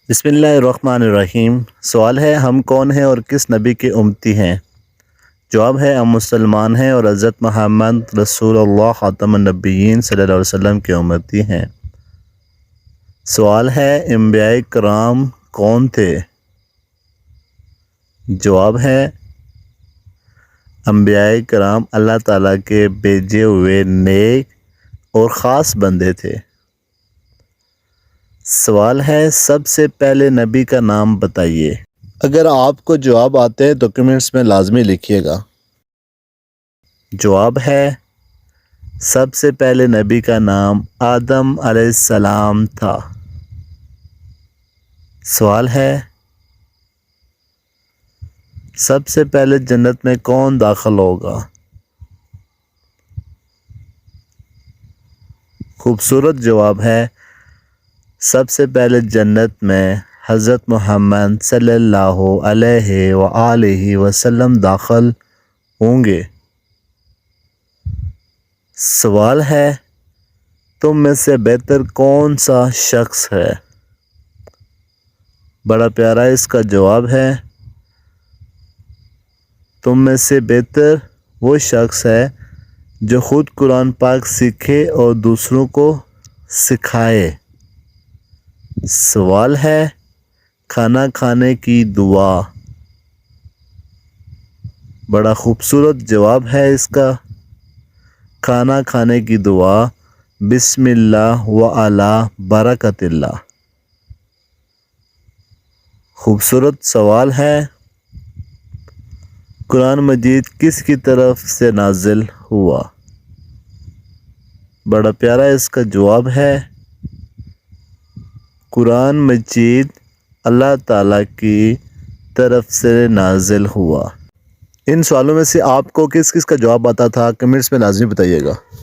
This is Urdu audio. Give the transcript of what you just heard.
بسم اللہ الرحمن الرحیم۔ سوال ہے، ہم کون ہیں اور کس نبی کے امتی ہیں؟ جواب ہے، ہم مسلمان ہیں اور حضرت محمد رسول اللہ خاتم النبیین صلی اللہ علیہ وسلم کے امتی ہیں۔ سوال ہے، انبیاء کرام کون تھے؟ جواب ہے، انبیاء کرام اللہ تعالیٰ کے بھیجے ہوئے نیک اور خاص بندے تھے۔ سوال ہے، سب سے پہلے نبی کا نام بتائیے۔ اگر آپ کو جواب آتے ہیں تو کمنٹس میں لازمی لکھیے گا۔ جواب ہے، سب سے پہلے نبی کا نام آدم علیہ السلام تھا۔ سوال ہے، سب سے پہلے جنت میں کون داخل ہوگا؟ خوبصورت جواب ہے، سب سے پہلے جنت میں حضرت محمد صلی اللہ علیہ وآلہ وسلم داخل ہوں گے۔ سوال ہے، تم میں سے بہتر کون سا شخص ہے؟ بڑا پیارا اس کا جواب ہے، تم میں سے بہتر وہ شخص ہے جو خود قرآن پاک سیکھے اور دوسروں کو سکھائے۔ سوال ہے، کھانا کھانے کی دعا۔ بڑا خوبصورت جواب ہے اس کا، کھانا کھانے کی دعا بسم اللہ وعلی برکت اللہ۔ خوبصورت سوال ہے، قرآن مجید کس کی طرف سے نازل ہوا؟ بڑا پیارا اس کا جواب ہے، قرآن مجید اللہ تعالیٰ کی طرف سے نازل ہوا۔ ان سوالوں میں سے آپ کو کس کس کا جواب آتا تھا؟ کمنٹس میں لازمی بتائیے گا۔